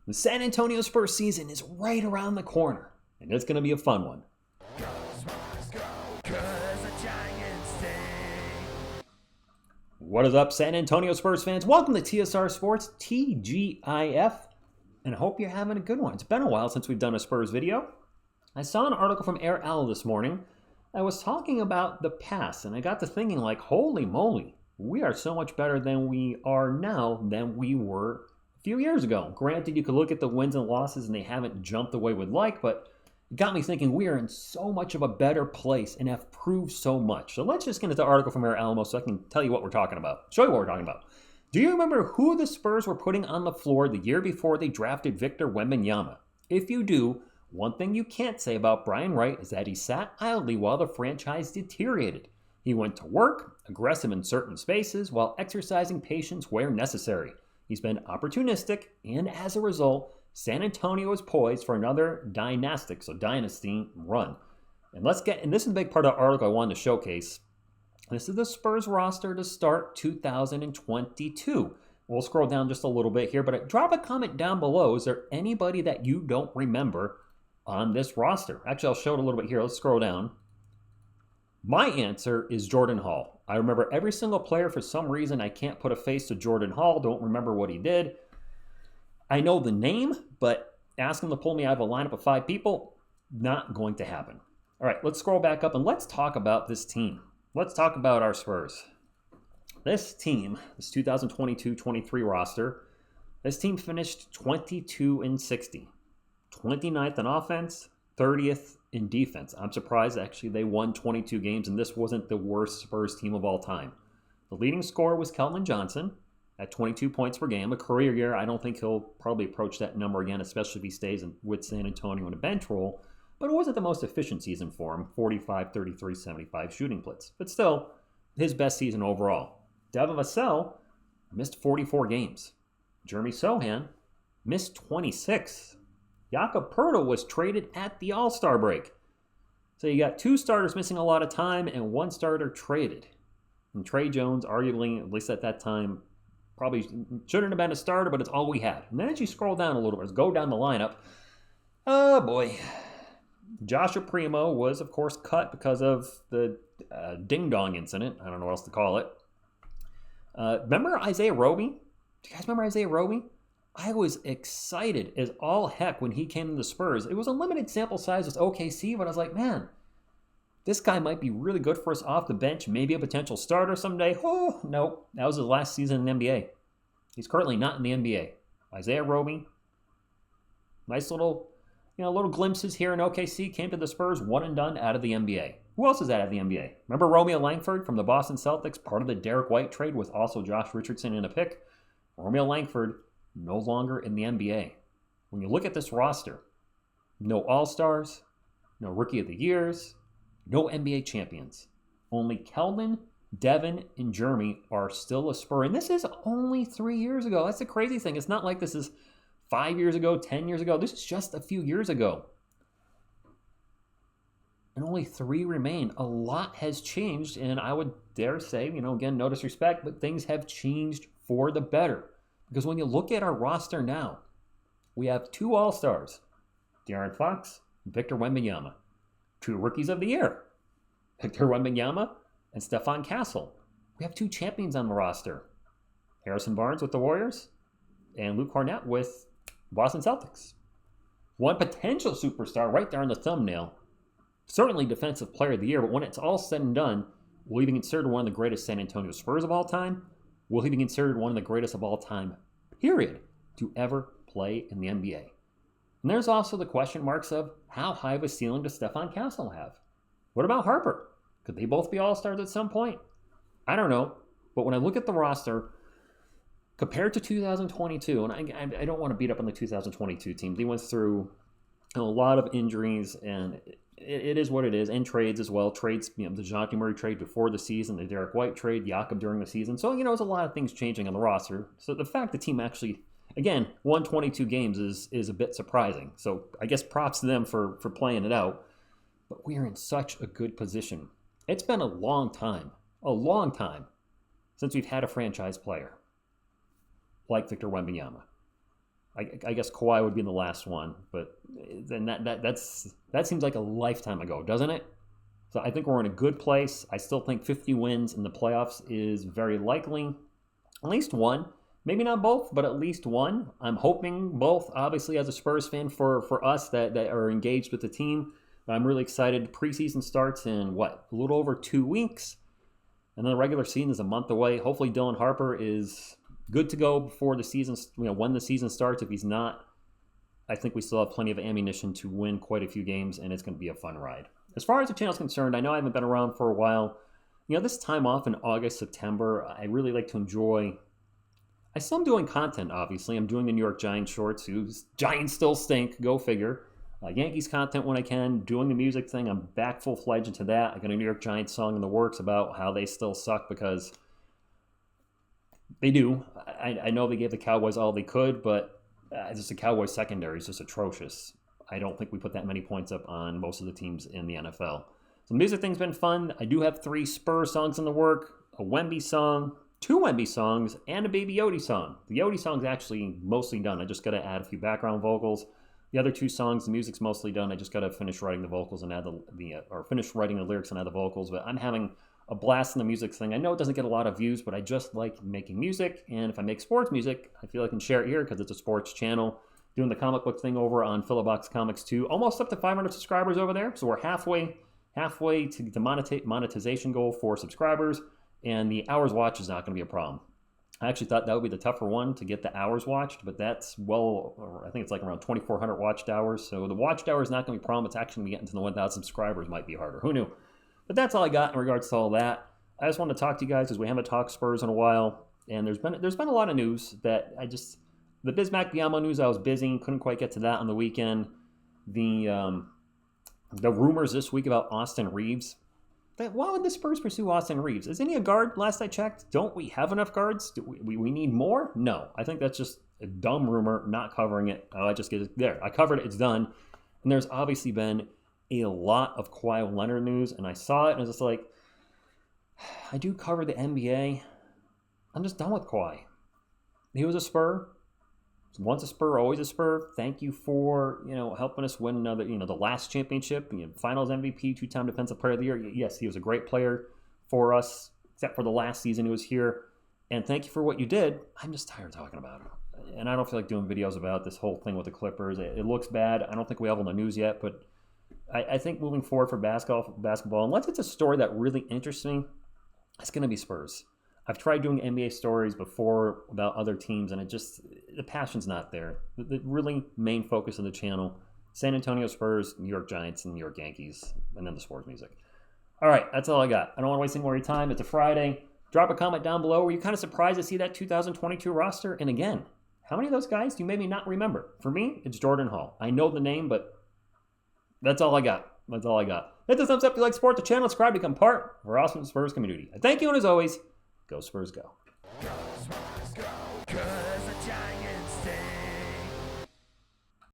The San Antonio Spurs season is right around the corner, and it's going to be a fun one. What is up, San Antonio Spurs fans? Welcome to TSR Sports, TGIF, and I hope you're having a good one. It's been a while since we've done a Spurs video. I saw an article from Air Al this morning. I was talking about the past, and I got to thinking, like, holy moly, we are so much better than we are now than we were a few years ago. Granted, you could look at the wins and losses, and they haven't jumped the way we'd like, but it got me thinking we are in so much of a better place and have proved so much. So let's just get into the article from Air Alamo so I can tell you what we're talking about. Show you what we're talking about. Do you remember who the Spurs were putting on the floor the year before they drafted Victor Wembanyama? If you do, one thing you can't say about Brian Wright is that he sat idly while the franchise deteriorated. He went to work, aggressive in certain spaces, while exercising patience where necessary. He's been opportunistic, and as a result, San Antonio is poised for another dynasty run. And this is a big part of the article I wanted to showcase. This is the Spurs roster to start 2022. We'll scroll down just a little bit here, but drop a comment down below. Is there anybody that you don't remember on this roster? Actually, I'll show it a little bit here. Let's scroll down. My answer is Jordan Hall. I remember every single player. For some reason, I can't put a face to Jordan Hall. Don't remember what he did. I know the name, but ask him to pull me out of a lineup of 5 people, not going to happen. All right, let's scroll back up and let's talk about this team. Let's talk about our Spurs. This team, this 2022-23 roster, this team finished 22-60. 29th in offense, 30th in defense. I'm surprised, actually, they won 22 games, and this wasn't the worst Spurs team of all time. The leading scorer was Keldon Johnson at 22 points per game. A career year, I don't think he'll probably approach that number again, especially if he stays with San Antonio in a bench role. But it wasn't the most efficient season for him, 45, 33, 75 shooting splits. But still, his best season overall. Devin Vassell missed 44 games. Jeremy Sochan missed 26. Jakob Poeltl was traded at the All-Star break. So you got 2 starters missing a lot of time and 1 starter traded. And Trey Jones, arguably, at least at that time, probably shouldn't have been a starter, but it's all we had. And then as you scroll down a little bit, go down the lineup. Oh boy. Joshua Primo was, of course, cut because of the ding-dong incident. I don't know what else to call it. Remember Isaiah Roby? Do you guys remember Isaiah Roby? I was excited as all heck when he came to the Spurs. It was a limited sample size with OKC, but I was like, man, this guy might be really good for us off the bench, maybe a potential starter someday. Oh, no, that was his last season in the NBA. He's currently not in the NBA. Isaiah Roby, nice little glimpses here in OKC, came to the Spurs, one and done out of the NBA. Who else is out of the NBA? Remember Romeo Langford from the Boston Celtics, part of the Derek White trade with also Josh Richardson in a pick? Romeo Langford, no longer in the NBA. When you look at this roster, no All-Stars, no Rookie of the Years, no NBA champions. Only Keldon, Devin, and Jeremy are still a Spur. And this is only 3 years ago. That's the crazy thing. It's not like this is 5 years ago, 10 years ago. This is just a few years ago. And only 3 remain. A lot has changed, and I would dare say, again, no disrespect, but things have changed for the better. Because when you look at our roster now, we have 2 All-Stars, De'Aaron Fox and Victor Wembanyama. 2 Rookies of the Year, Victor Wembanyama and Stephon Castle. We have 2 champions on the roster, Harrison Barnes with the Warriors and Luke Cornett with Boston Celtics. 1 potential superstar right there on the thumbnail, certainly Defensive Player of the Year, but when it's all said and done, will he be considered one of the greatest San Antonio Spurs of all time? Will he be considered one of the greatest of all time, period, to ever play in the NBA? And there's also the question marks of how high of a ceiling does Stephon Castle have? What about Harper? Could they both be All-Stars at some point? I don't know. But when I look at the roster, compared to 2022, and I don't want to beat up on the 2022 team. They went through a lot of injuries, and it is what it is, and trades as well. Trades, the DeJounte Murray trade before the season, the Derek White trade, Jakob during the season. So, there's a lot of things changing on the roster. So the fact the team actually, again, won 22 games is a bit surprising. So I guess props to them for playing it out. But we are in such a good position. It's been a long time since we've had a franchise player like Victor Wembanyama. I guess Kawhi would be the last one, but then that seems like a lifetime ago, doesn't it? So I think we're in a good place. I still think 50 wins in the playoffs is very likely. At least one. Maybe not both, but at least one. I'm hoping both, obviously, as a Spurs fan, for us that are engaged with the team. But I'm really excited. Preseason starts in, a little over 2 weeks. And then the regular season is a month away. Hopefully Dylan Harper is good to go before the season, when the season starts. If he's not, I think we still have plenty of ammunition to win quite a few games, and it's going to be a fun ride. As far as the channel is concerned, I know I haven't been around for a while. This time off in August, September, I really like to enjoy. I still am doing content, obviously. I'm doing the New York Giants shorts, whose Giants still stink, go figure. Yankees content when I can, doing the music thing. I'm back full-fledged into that. I got a New York Giants song in the works about how they still suck because they do. I know they gave the Cowboys all they could, but just the Cowboys secondary is just atrocious. I don't think we put that many points up on most of the teams in the NFL. So the music thing's been fun. I do have 3 Spurs songs in the work, a Wemby song, 2 Wemby songs, and a Baby Yodi song. The Yodi song's actually mostly done. I just got to add a few background vocals. The other 2 songs, the music's mostly done. I just got to finish writing the vocals and add finish writing the lyrics and add the vocals. But I'm having a blast in the music thing. I know it doesn't get a lot of views, but I just like making music. And if I make sports music, I feel I can share it here because it's a sports channel. Doing the comic book thing over on Philobox Comics 2. Almost up to 500 subscribers over there. So we're halfway to the monetization goal for subscribers. And the hours watched is not going to be a problem. I actually thought that would be the tougher one to get the hours watched, but that's I think it's like around 2,400 watched hours. So the watched hour is not going to be a problem. It's actually going to get into the 1,000 subscribers might be harder. Who knew? But that's all I got in regards to all that. I just wanted to talk to you guys because we haven't talked Spurs in a while, and there's been a lot of news that the Bismack Biyombo news. I was busy, couldn't quite get to that on the weekend. The rumors this week about Austin Reeves. Why would the Spurs pursue Austin Reeves? Isn't he a guard? Last I checked, don't we have enough guards? Do we need more? No, I think that's just a dumb rumor, not covering it. I just get it there. I covered it. It's done. And there's obviously been a lot of Kawhi Leonard news, and I saw it, and I was just like, I do cover the NBA. I'm just done with Kawhi. He was a Spur. Once a Spur, always a Spur. Thank you for, helping us win another, the last championship, Finals MVP, 2-time Defensive Player of the Year. Yes, he was a great player for us, except for the last season he was here. And thank you for what you did. I'm just tired of talking about him. And I don't feel like doing videos about this whole thing with the Clippers. It looks bad. I don't think we have on the news yet, but I think moving forward for basketball, unless it's a story that really interests me, it's going to be Spurs. I've tried doing NBA stories before about other teams, and the passion's not there. The really main focus of the channel, San Antonio Spurs, New York Giants, and New York Yankees, and then the sports music. All right, that's all I got. I don't want to waste any more of your time. It's a Friday. Drop a comment down below. Were you kind of surprised to see that 2022 roster? And again, how many of those guys do you maybe not remember? For me, it's Jordan Hall. I know the name, but that's all I got. Hit the thumbs up if you like sport, the channel, subscribe, become part of our awesome Spurs community. I thank you, and as always, go Spurs go.